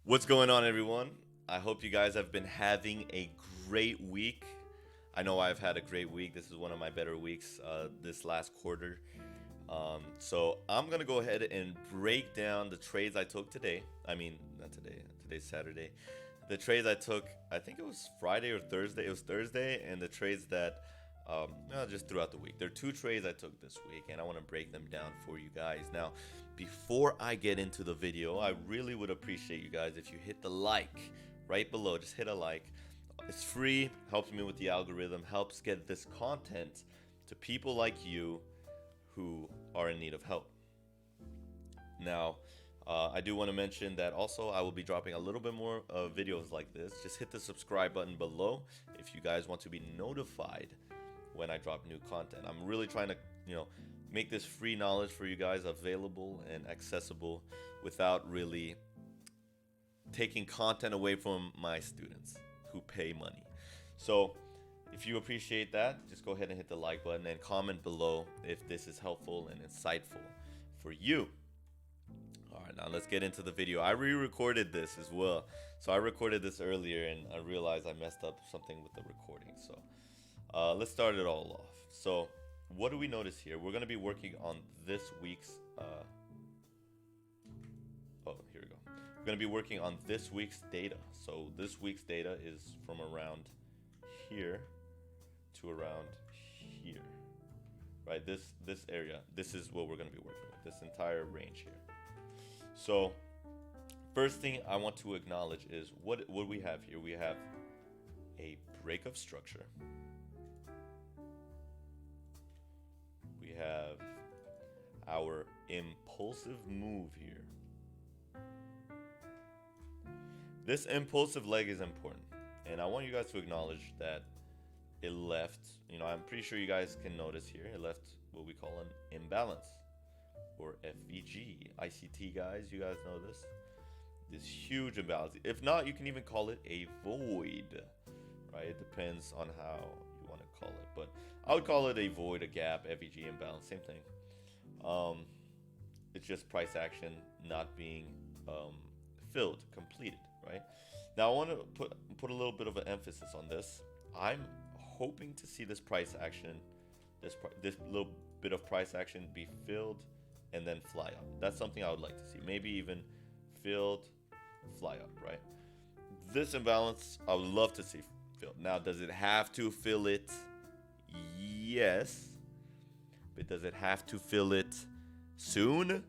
What's going on, everyone? I hope you guys have been having a great week. I know I've had a great week. This is one of my better weeks this last quarter. So I'm gonna go ahead and break down the trades I took today. I mean, not today. Today's Saturday. The trades I took, I think it was Friday or Thursday. It was Thursday, and the trades that just throughout the week. There are two trades I took this week, and I want to break them down for you guys. Now, before I get into the video, I really would appreciate you guys if you hit the like right below. Just hit a like. It's free, helps me with the algorithm, helps get this content to people like you who are in need of help. Now, I do want to mention that also I will be dropping a little bit more videos like this. Just hit the subscribe button below if you guys want to be notified when I drop new content. I'm really trying to, make this free knowledge for you guys available and accessible without really taking content away from my students who pay money. So, if you appreciate that, just go ahead and hit the like button and comment below if this is helpful and insightful for you. All right, now let's get into the video. I re-recorded this as well. So I recorded this earlier and I realized I messed up something with the recording. So let's start it all off. So what do we notice here? We're going to be working on this week's here we go. We're going to be working on this week's data. So this week's data is from around here to around here. Right? This area. This is what we're going to be working with. This entire range here. So first thing I want to acknowledge is what we have here. We have a break of structure. We have our impulsive move here. This impulsive leg is important, and I want you guys to acknowledge that it left, I'm pretty sure you guys can notice here, it left what we call an imbalance, or FVG. ICT guys, you guys know this huge imbalance. If not, you can even call it a void, right? It depends on how you want to call it, but I would call it a void, a gap, FVG, imbalance, same thing. It's just price action not being filled, completed, right? Now I want to put a little bit of an emphasis on this. I'm hoping to see this price action, this little bit of price action be filled and then fly up. That's something I would like to see. Maybe even filled, fly up, right? This imbalance, I would love to see filled. Now, does it have to fill it? Yes. But does it have to fill it soon?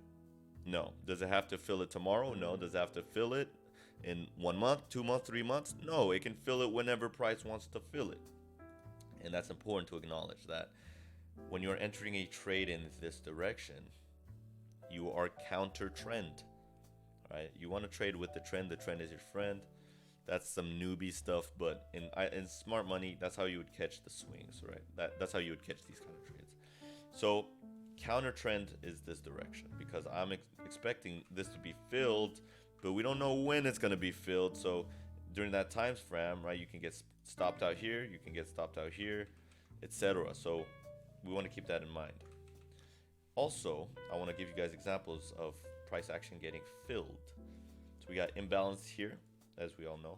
No. Does it have to fill it tomorrow? No. Does it have to fill it in 1 month, 2 months, 3 months? No. It can fill it whenever price wants to fill it. And that's important to acknowledge that when you're entering a trade in this direction, you are counter trend, right? You want to trade with the trend. The trend is your friend. That's some newbie stuff, but in smart money, that's how you would catch the swings, right? That's how you would catch these kind of trades. So counter trend is this direction because I'm expecting this to be filled, but we don't know when it's going to be filled. So during that time frame, right, you can get stopped out here, you can get stopped out here, etc. So we want to keep that in mind. Also, I want to give you guys examples of price action getting filled. So we got imbalance here, as we all know.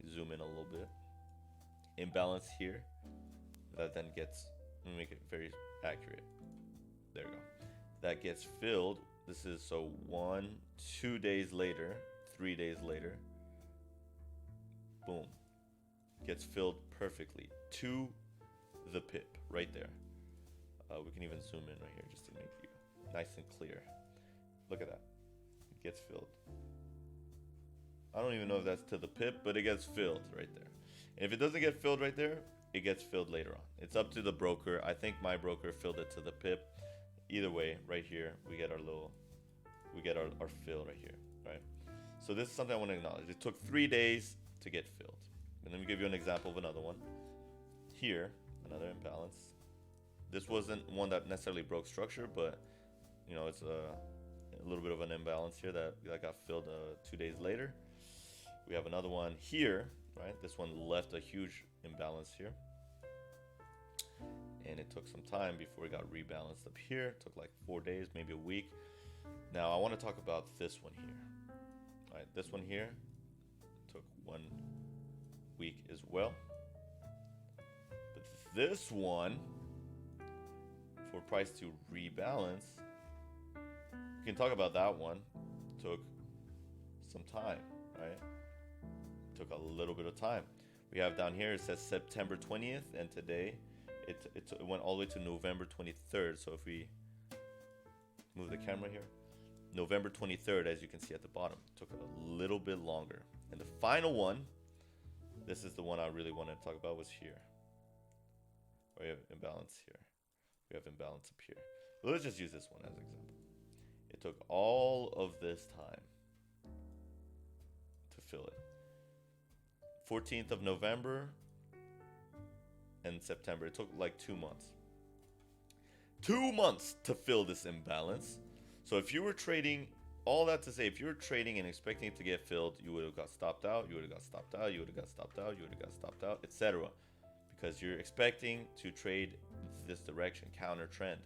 Zoom in a little bit. Imbalance here. That then gets, let me make it very accurate. There we go. That gets filled. This is so 1, 2 days later, 3 days later. Boom. Gets filled perfectly to the pip right there. We can even zoom in right here just to make you nice and clear. Look at that. It gets filled. I don't even know if that's to the pip, but it gets filled right there. And if it doesn't get filled right there, it gets filled later on. It's up to the broker. I think my broker filled it to the pip. Either way, right here, we get our fill right here, right? So this is something I want to acknowledge. It took 3 days to get filled. And let me give you an example of another one. Here, another imbalance. This wasn't one that necessarily broke structure, but it's a little bit of an imbalance here that got filled 2 days later. We have another one here, right? This one left a huge imbalance here. And it took some time before it got rebalanced up here. It took like 4 days, maybe a week. Now I want to talk about this one here. All right, This one here took 1 week as well. But this one, for price to rebalance, we can talk about that one. Took some time, right? Took a little bit of time. We have down here, it says September 20th, and today it went all the way to November 23rd. So if we move the camera here, November 23rd, as you can see at the bottom, took a little bit longer. And the final one, this is the one I really wanted to talk about, was here. We have imbalance here. We have imbalance up here. But let's just use this one as an example. It took all of this time to fill it. 14th of November and September. It took like 2 months. 2 months to fill this imbalance. So if you were trading, all that to say, if you were trading and expecting it to get filled, you would have got stopped out, you would have got stopped out, you would have got stopped out, you would have got stopped out, etc. Because you're expecting to trade this direction, counter trend,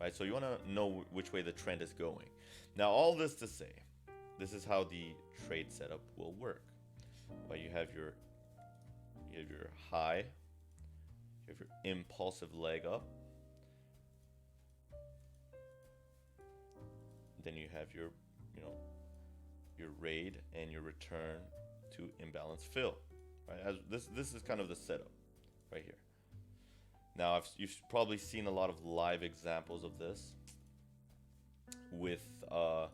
right? So you want to know which way the trend is going. Now, all this to say, this is how the trade setup will work. Well, you have your high, you have your impulsive leg up, then you have your raid and your return to imbalance fill, right? As this is kind of the setup right here. Now, you've probably seen a lot of live examples of this with on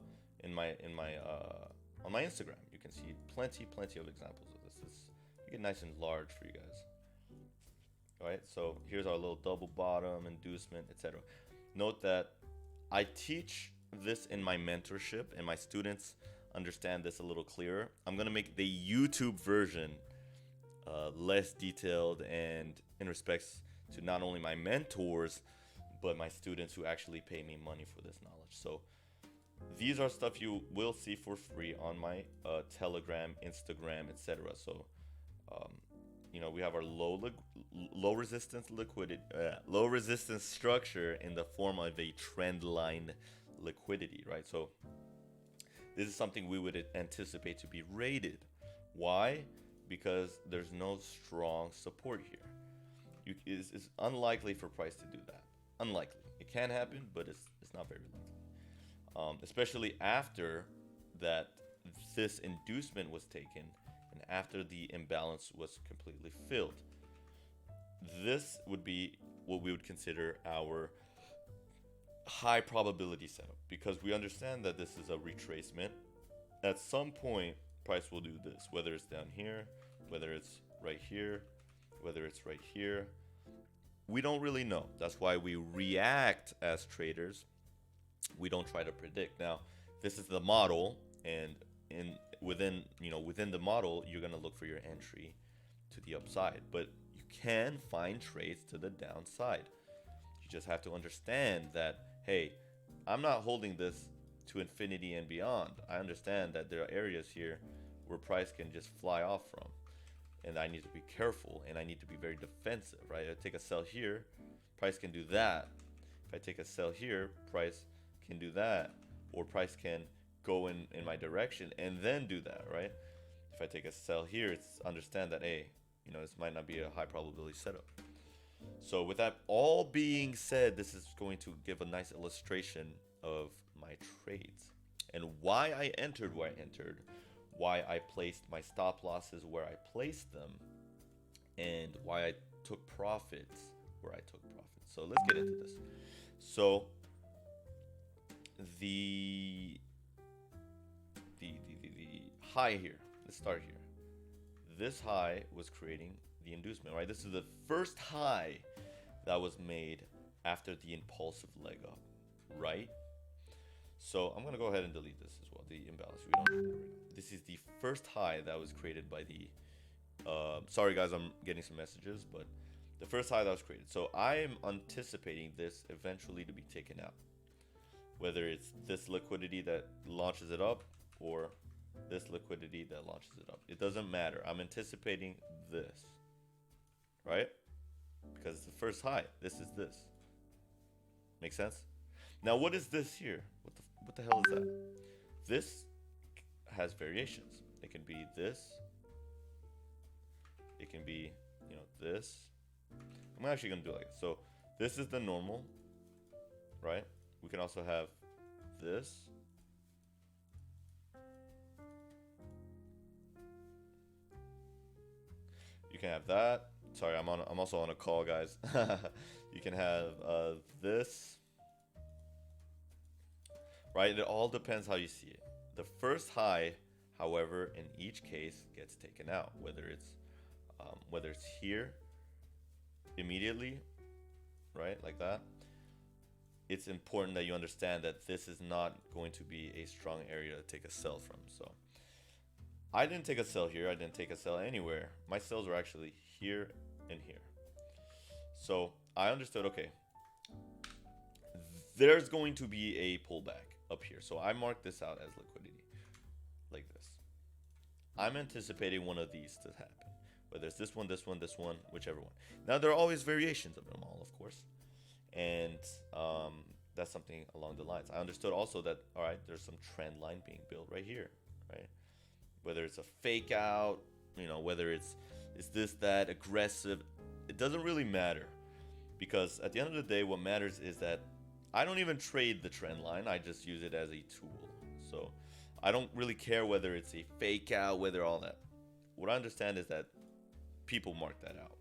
my Instagram. You can see plenty of examples of this. You get nice and large for you guys. All right, so here's our little double bottom, inducement, etc. Note that I teach this in my mentorship, and my students understand this a little clearer. I'm gonna make the YouTube version less detailed and in respects to not only my mentors, but my students who actually pay me money for this knowledge. So these are stuff you will see for free on my Telegram, Instagram, etc. So we have our low resistance structure in the form of a trend line liquidity, right? So this is something we would anticipate to be rated. Why? Because there's no strong support here. It's unlikely for price to do that. Unlikely. It can happen, but it's not very likely. Especially after that this inducement was taken and after the imbalance was completely filled. This would be what we would consider our high probability setup, because we understand that this is a retracement. At some point, price will do this, whether it's down here, whether it's right here, whether it's right here. We don't really know. That's why we react as traders. We don't try to predict. Now, this is the model, and within the model, you're going to look for your entry to the upside, but you can find trades to the downside. You just have to understand that, hey, I'm not holding this to infinity and beyond. I understand that there are areas here where price can just fly off from, and I need to be careful, and I need to be very defensive, right? I take a sell here, price can do that. If I take a sell here, price can do that, or price can go in my direction and then do that, right? If I take a sell here, it's understand that, hey, this might not be a high probability setup. So with that all being said, this is going to give a nice illustration of my trades and why I entered where I entered, why I placed my stop losses where I placed them, and why I took profits where I took profits. So let's get into this. So the high here, let's start here. This high was creating the inducement, right? This is the first high that was made after the impulsive leg up, right? So I'm gonna go ahead and delete this as well, the imbalance. We don't need that right now. This is the first high that was created by the sorry guys, I'm getting some messages, but the first high that was created. So I am anticipating this eventually to be taken out, whether it's this liquidity that launches it up or this liquidity that launches it up. It doesn't matter. I'm anticipating this, right? Because it's the first high. This is this. Make sense? Now, what is this here? What the hell is that? This has variations. It can be this. It can be, this. I'm actually gonna do it like this. So this is the normal, right? We can also have this. You can have that. Sorry, I'm also on a call, guys. You can have this, right? It all depends how you see it. The first high, however, in each case gets taken out, whether it's here immediately, right, like that. It's important that you understand that this is not going to be a strong area to take a sell from. So I didn't take a sell here. I didn't take a sell anywhere. My sells were actually here and here. So I understood, okay, there's going to be a pullback up here. So I marked this out as liquidity, like this. I'm anticipating one of these to happen. Whether it's this one, this one, this one, whichever one. Now, there are always variations of them all, of course. And that's something along the lines. I understood also that, all right, there's some trend line being built right here, right? Whether it's a fake out, whether it's this, that, aggressive, it doesn't really matter. Because at the end of the day, what matters is that I don't even trade the trend line. I just use it as a tool. So I don't really care whether it's a fake out, whether all that. What I understand is that people mark that out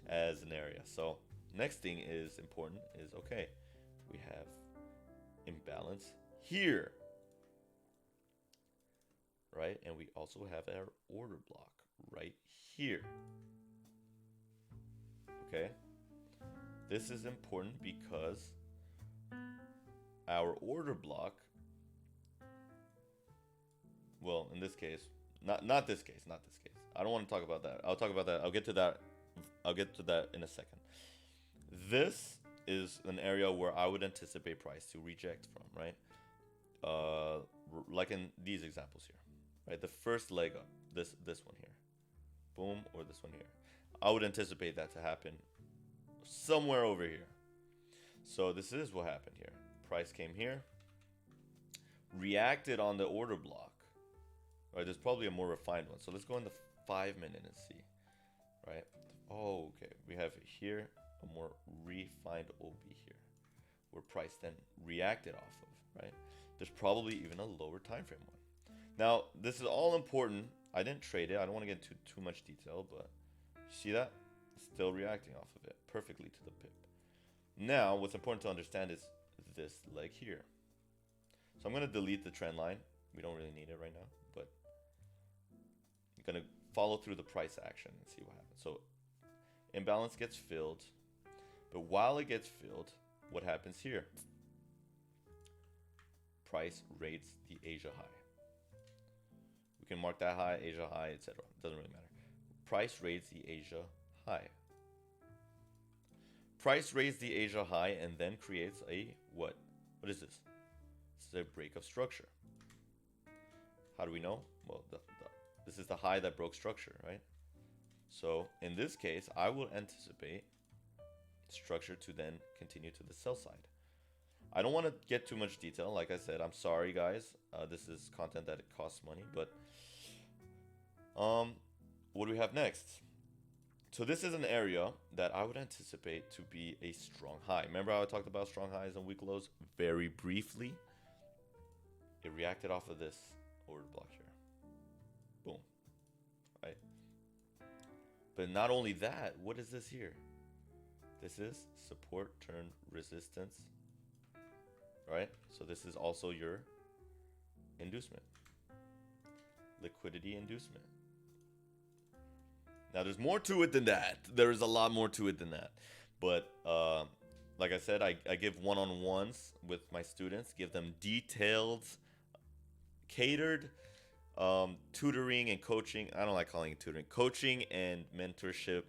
as an area. So next thing is important is, okay, we have imbalance here, right? And we also have our order block right here. Okay, this is important because our order block, well, in this case, not this case. I don't want to talk about that. I'll talk about that. I'll get to that in a second. This is an area where I would anticipate price to reject from, right? Like in these examples here, right? The first leg up, this one here, boom, or this one here. I would anticipate that to happen somewhere over here. So this is what happened here. Price came here, reacted on the order block. Right, there's probably a more refined one. So let's go in the 5-minute and see, right? Oh, okay. We have here a more refined OB here, where price then reacted off of, right? There's probably even a lower time frame one. Now, this is all important. I didn't trade it. I don't want to get into too much detail, but see that? Still reacting off of it perfectly to the pip. Now, what's important to understand is this leg here. So I'm going to delete the trend line. We don't really need it right now, but I'm going to follow through the price action and see what happens. So imbalance gets filled, but while it gets filled, what happens here? Price rates the Asia high. We can mark that high, Asia high, etc. Doesn't really matter. Price rates the Asia high. Price rates the Asia high and then creates a what? What is this? This is a break of structure. How do we know? Well, this is the high that broke structure, right? So in this case, I will anticipate structure to then continue to the sell side. I don't want to get too much detail. Like I said, I'm sorry, guys. This is content that it costs money. But what do we have next? So this is an area that I would anticipate to be a strong high. Remember how I talked about strong highs and weak lows very briefly? It reacted off of this order block here. Boom. Right? But not only that, what is this here? This is support turn resistance. Right? So this is also your inducement. Liquidity inducement. Now there's more to it than that. There is a lot more to it than that. But like I said, I give one-on-ones with my students, give them detailed, catered tutoring and coaching. I don't like calling it tutoring. Coaching and mentorship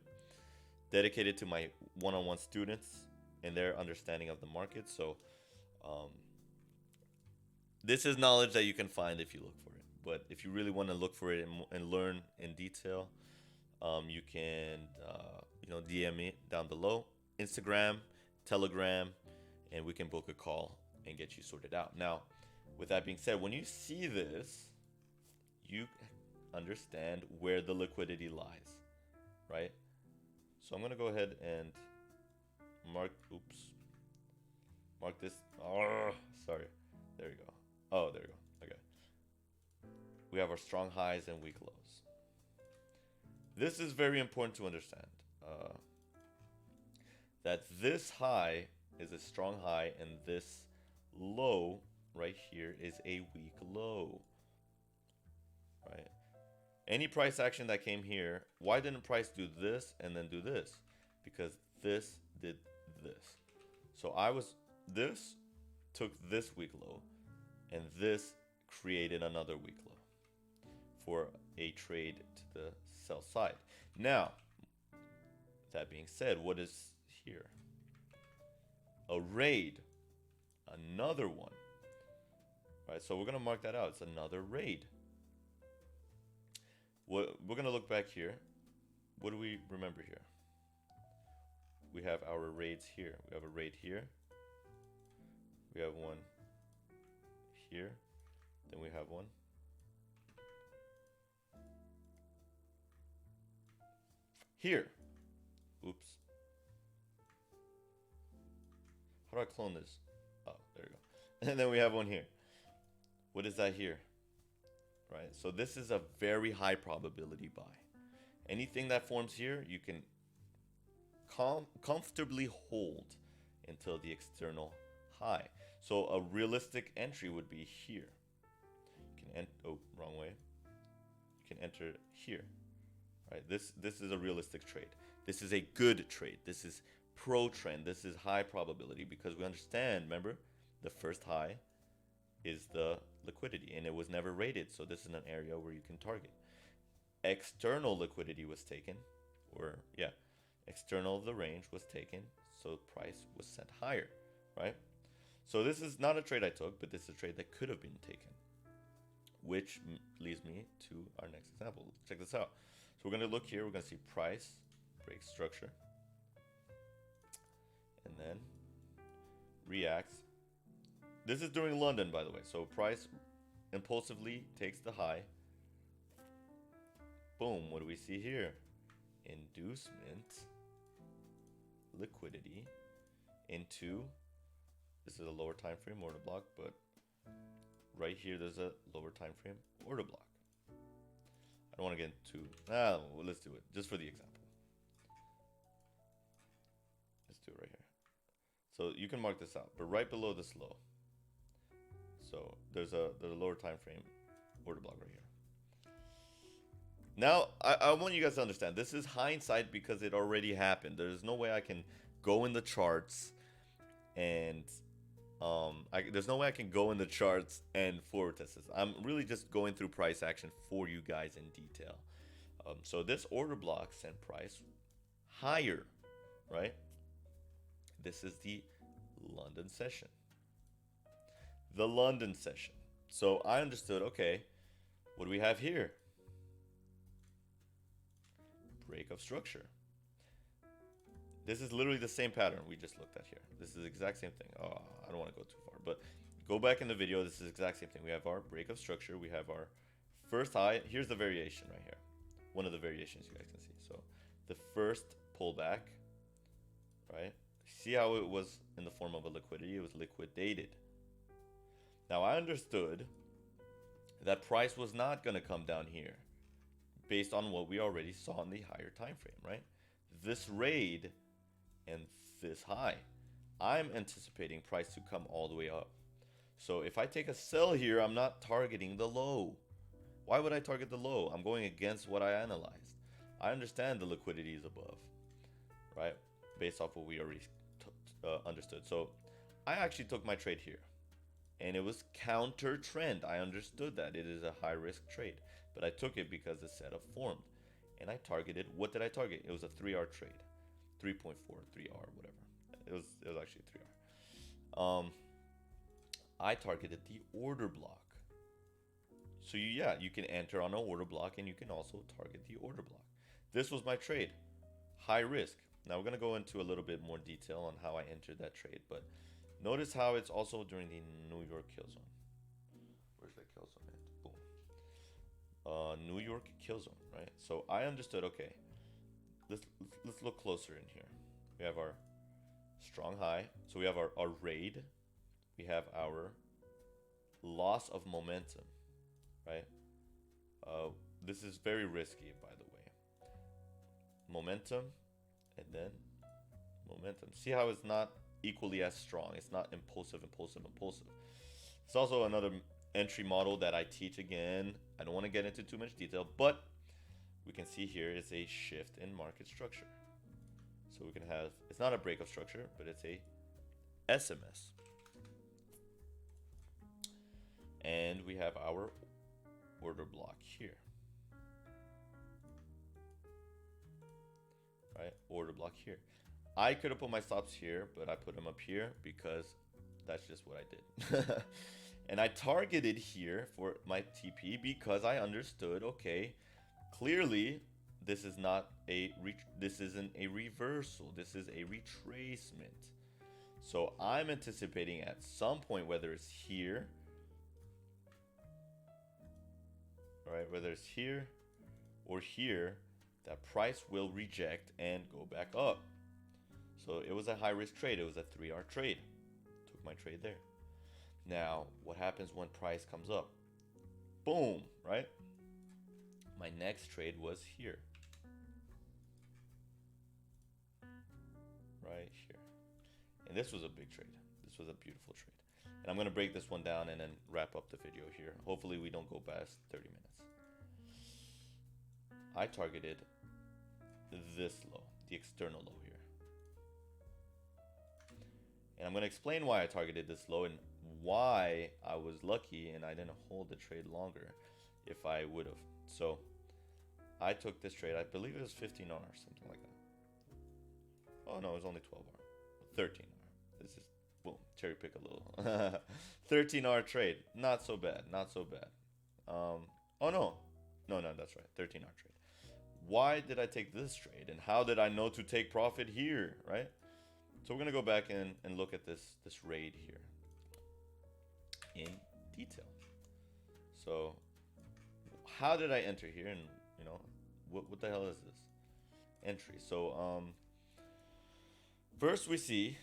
dedicated to my one-on-one students and their understanding of the market. So this is knowledge that you can find if you look for it. But if you really want to look for it and learn in detail, you can DM me down below, Instagram, Telegram, and we can book a call and get you sorted out. Now, with that being said, when you see this, you understand where the liquidity lies, right? So I'm gonna go ahead and mark this. Oh, sorry. There you go. Oh, there you go. Okay. We have our strong highs and weak lows. This is very important to understand. That this high is a strong high and this low right here is a weak low, right? Any price action that came here, why didn't price do this and then do this? Because this did this. So this took this weak low and this created another weak low for a trade to the sell side. Now, that being said, what is here? A raid, another one, right? So we're gonna mark that out. It's another raid. We're gonna look back here. What do we remember here? We have our raids here. We have a raid here. We have one here. Then we have one here. Oops. How do I clone this? Oh, there you go. And then we have one here. What is that here? Right? So this is a very high probability buy. Anything that forms here, you can comfortably hold until the external high. So a realistic entry would be here. You can wrong way. You can enter here. Right? This is a realistic trade. This is a good trade. This is pro trend. This is high probability because we understand, remember, the first high is the liquidity and it was never rated. So this is an area where you can target. External liquidity was taken, external of the range was taken. So price was set higher, right? So this is not a trade I took, but this is a trade that could have been taken, which leads me to our next example. Check this out. So we're going to look here. We're going to see price, break structure, and then reacts. This is during London, by the way. So price impulsively takes the high. Boom. What do we see here? Inducement, liquidity into, this is a lower time frame order block, but right here there's a lower time frame order block. I don't want to get into, well, let's do it just for the example. Let's do it right here. So you can mark this out, but right below this low. So there's a lower time frame order block right here. Now, I want you guys to understand, this is hindsight because it already happened. There's no way I can go in the charts and there's no way I can go in the charts and forward test this. I'm really just going through price action for you guys in detail. So this order block sent price higher, right? This is the London session. The London session. So I understood, okay, what do we have here? Break of structure. This is literally the same pattern we just looked at here. This is the exact same thing. Oh, I don't want to go too far, but go back in the video. This is the exact same thing. We have our break of structure. We have our first high. Here's the variation right here. One of the variations you guys can see. So the first pullback, right? See how it was in the form of a liquidity? It was liquidated. Now I understood that price was not going to come down here based on what we already saw in the higher time frame, right? This raid and this high, I'm anticipating price to come all the way up. So if I take a sell here, I'm not targeting the low. Why would I target the low? I'm going against what I analyzed. I understand the liquidity is above, right? Based off what we already understood. So I actually took my trade here and it was counter trend. I understood that it is a high risk trade, but I took it because the setup formed and I targeted, what did I target? It was a 3R trade, 3.4, 3R, whatever. It was actually 3R. I targeted the order block. So you can enter on an order block and you can also target the order block. This was my trade, high risk. Now we're gonna go into a little bit more detail on how I entered that trade, but notice how it's also during the New York kill zone. Where's that kill zone at? or kill zone, right? So I understood, okay, let's look closer in here. We have our strong high. So we have our raid. We have our loss of momentum, right? This is very risky, by the way. Momentum, and then momentum. See how it's not equally as strong. It's not impulsive, impulsive, impulsive. It's also another entry model that I teach again. I don't want to get into too much detail, but we can see here is a shift in market structure. So we can have, it's not a breakup structure, but it's a SMS. And we have our order block here. Right? Order block here. I could have put my stops here, but I put them up here because that's just what I did. And I targeted here for my TP because I understood, okay, clearly this is not this isn't a reversal. This is a retracement. So I'm anticipating at some point, whether it's here, right, whether it's here or here, that price will reject and go back up. So it was a high risk trade. It was a 3R trade. Took my trade there. Now, what happens when price comes up? Boom, right? My next trade was here. Right here. And this was a big trade. This was a beautiful trade. And I'm going to break this one down and then wrap up the video here. Hopefully we don't go past 30 minutes. I targeted this low, the external low here. And I'm going to explain why I targeted this low and why I was lucky and I didn't hold the trade longer if I would have. So I took this trade. I believe it was 15R, something like that. Oh no, it was only 12R. 13R. This is, boom, cherry pick a little. 13R trade. Not so bad. Not so bad. Oh no. No, that's right. 13R trade. Why did I take this trade? And how did I know to take profit here, right? So we're going to go back and look at this raid here in detail. So how did I enter here? And, you know, what the hell is this? Entry. So first we see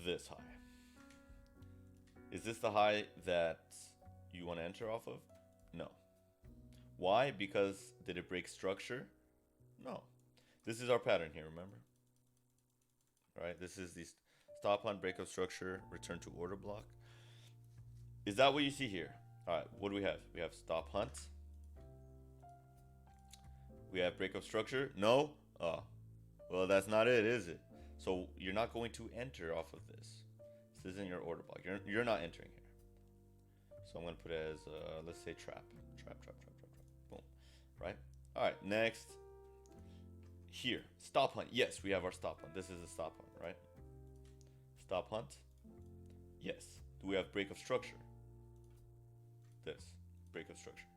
this high. Is this the high that you want to enter off of? No. Why? Because did it break structure? No. This is our pattern here, remember? Right? This is the stop hunt, breakup structure, return to order block. Is that what you see here? All right, what do we have? We have stop hunt. We have breakup structure. No? Oh, well, that's not it, is it? So you're not going to enter off of this. This isn't your order block. You're not entering here. So I'm going to put it as, let's say trap. Trap. Boom. Right? All right, next. Here, stop hunt. Yes, we have our stop hunt. This is a stop hunt, right? Stop hunt. Yes. Do we have break of structure? This, break of structure.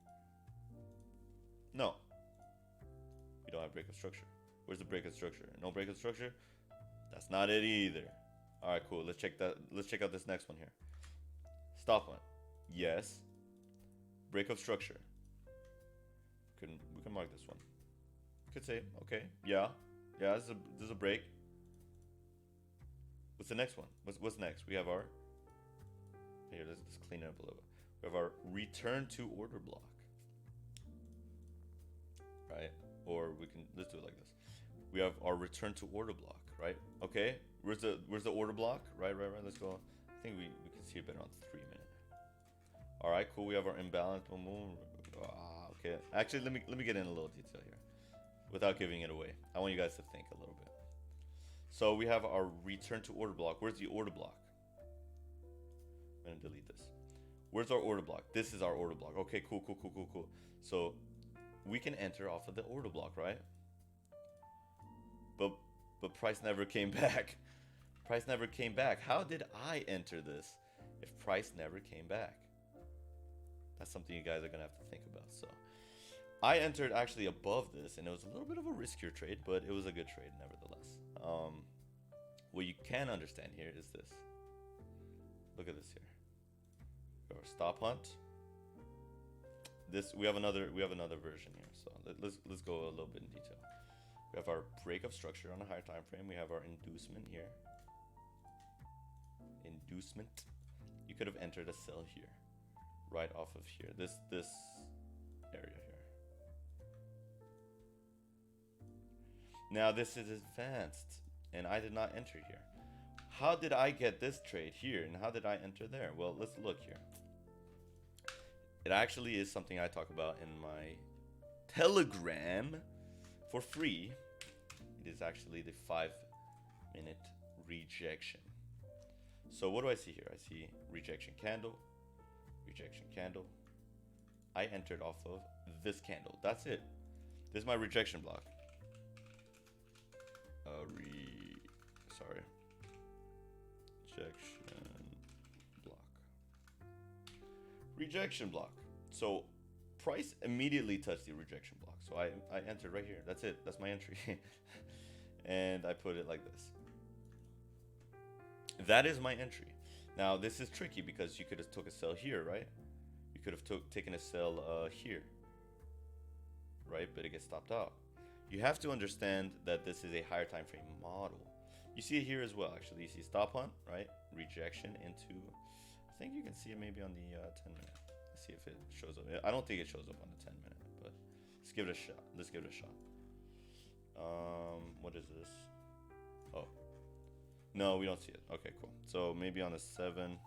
No. We don't have break of structure. Where's the break of structure? No break of structure? That's not it either. All right, cool. Let's check out this next one here. Stop hunt. Yes. Break of structure. We can mark this one. Could say, okay, yeah, this is a break. What's the next one? What's next? We have our, here, let's clean it up a little bit. We have our return to order block, right? Or let's do it like this. We have our return to order block, right? Okay, where's the order block? Right, let's go. I think we can see it better on 3 minutes. All right, cool, we have our imbalance. Okay, actually, let me get in a little detail here. Without giving it away, I want you guys to think a little bit. So we have our return to order block. Where's the order block? I'm gonna delete this. Where's our order block? This is our order block. Okay, cool. So we can enter off of the order block, right? But price never came back. Price never came back. How did I enter this if price never came back? That's something you guys are gonna have to think about. So I entered actually above this, and it was a little bit of a riskier trade, but it was a good trade nevertheless. What you can understand here is this. Look at this here. Our stop hunt. this we have another version here. So let's go a little bit in detail. We have our break of structure on a higher time frame. We have our inducement here. Inducement. You could have entered a sell here, right off of here. This area here. Now this is advanced, and I did not enter here. How did I get this trade here, and how did I enter there? Well, let's look here. It actually is something I talk about in my Telegram for free. It is actually the 5-minute rejection. So what do I see here? I see rejection candle, rejection candle. I entered off of this candle. That's it. This is my rejection block. Rejection block. So price immediately touched the rejection block. So I entered right here. That's it. That's my entry. And I put it like this. That is my entry. Now this is tricky because you could have took a sell here, right? You could have taken a sell here, right? But it gets stopped out. You have to understand that this is a higher time frame model. You see it here as well, actually. You see stop hunt, right? Rejection into, I think you can see it maybe on the 10-minute. Let's see if it shows up. I don't think it shows up on the 10-minute, but let's give it a shot. Let's give it a shot. What is this? Oh, no, we don't see it. Okay, cool. So maybe on the 7.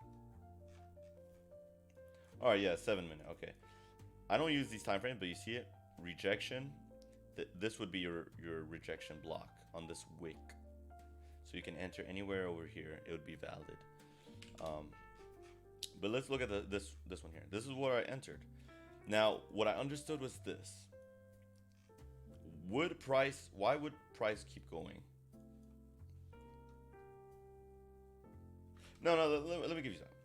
All right, yeah, 7-minute. Okay. I don't use these time frames, but you see it? Rejection. This would be your rejection block on this wick. So you can enter anywhere over here. It would be valid. But let's look at this one here. This is where I entered. Now, what I understood was this. Why would price keep going? No, let me give you something.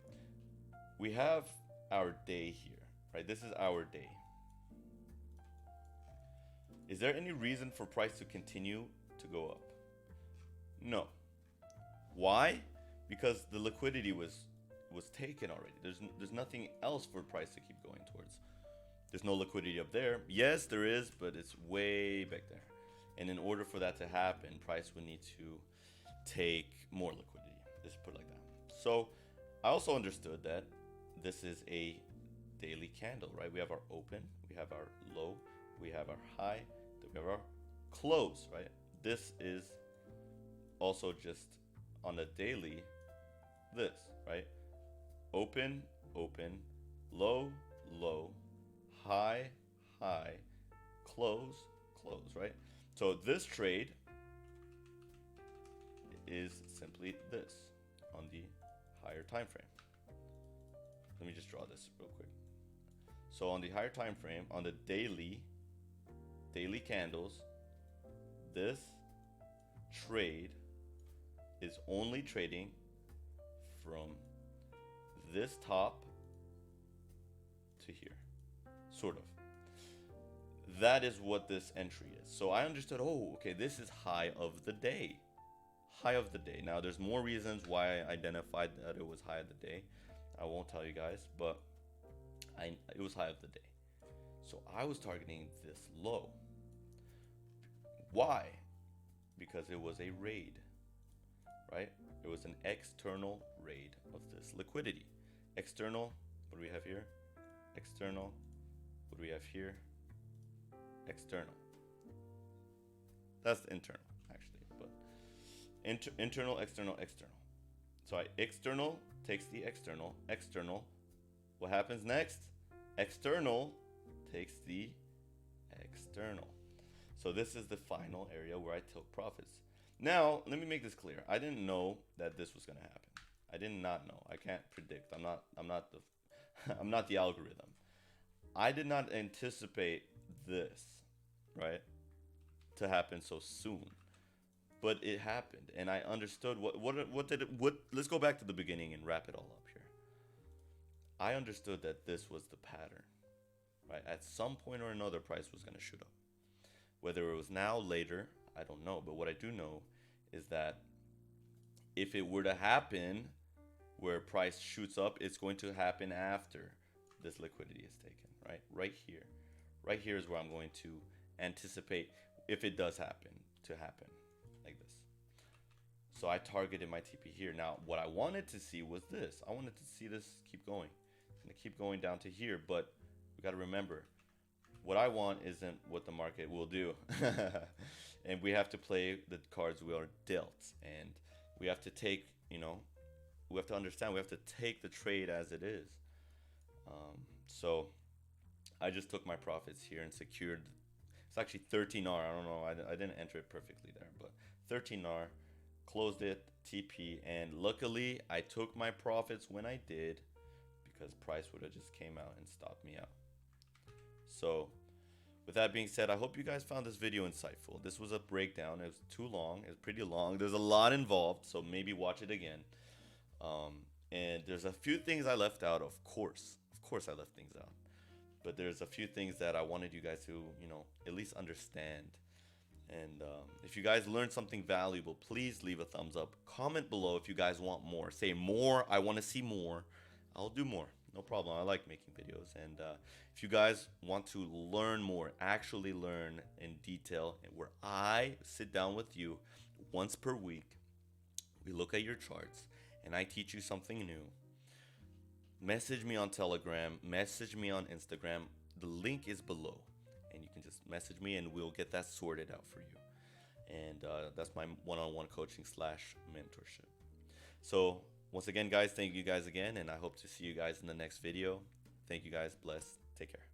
We have our day here, right? This is our day. Is there any reason for price to continue to go up? No. Why? Because the liquidity was taken already. There's nothing else for price to keep going towards. There's no liquidity up there. Yes, there is, but it's way back there. And in order for that to happen, price would need to take more liquidity. Let's put it like that. So I also understood that this is a daily candle, right? We have our open, we have our low, we have our high, then we have our close, right? This is also just on a daily, this, right? Open, open, low, low, high, high, close, close, right? So this trade is simply this on the higher time frame. Let me just draw this real quick. So on the higher time frame, on the daily candles, this trade is only trading from this top to here, sort of. That is what this entry is. So I understood, oh, okay, this is high of the day. High of the day. Now, there's more reasons why I identified that it was high of the day. I won't tell you guys, but it was high of the day. So I was targeting this low. Why? Because it was a raid, right? It was an external raid of this liquidity. External, what do we have here? External, what do we have here? External. That's internal, actually, but internal, external, external. So external takes the external. External, what happens next? External takes the external. So this is the final area where I took profits. Now, let me make this clear. I didn't know that this was going to happen. I did not know. I can't predict. I'm not the algorithm. I did not anticipate this, right, to happen so soon. But it happened, and I understood let's go back to the beginning and wrap it all up here. I understood that this was the pattern, right? At some point or another, price was going to shoot up. Whether it was now, later, I don't know. But what I do know is that if it were to happen where price shoots up, it's going to happen after this liquidity is taken, right? Right here. Right here is where I'm going to anticipate if it does happen to happen like this. So I targeted my TP here. Now, what I wanted to see was this. I wanted to see this keep going. It's going to keep going down to here, but we got to remember, what I want isn't what the market will do. And we have to play the cards we are dealt. And we have to take, we have to understand, we have to take the trade as it is. So I just took my profits here and secured. It's actually 13R. I don't know. I didn't enter it perfectly there, but 13R. Closed it, TP, and luckily I took my profits when I did, because price would have just came out and stopped me out. So with that being said, I hope you guys found this video insightful. This was a breakdown. It was too long. It was pretty long. There's a lot involved, so maybe watch it again. And there's a few things I left out, of course. Of course I left things out. But there's a few things that I wanted you guys to, at least understand. And if you guys learned something valuable, please leave a thumbs up. Comment below if you guys want more. Say more. I want to see more. I'll do more. No problem. I like making videos. And if you guys want to learn more, actually learn in detail, where I sit down with you once per week, we look at your charts, and I teach you something new, message me on Telegram, message me on Instagram. The link is below. And you can just message me and we'll get that sorted out for you. And that's my one-on-one coaching / mentorship. So once again, guys, thank you guys again. And I hope to see you guys in the next video. Thank you guys. Bless. Take care.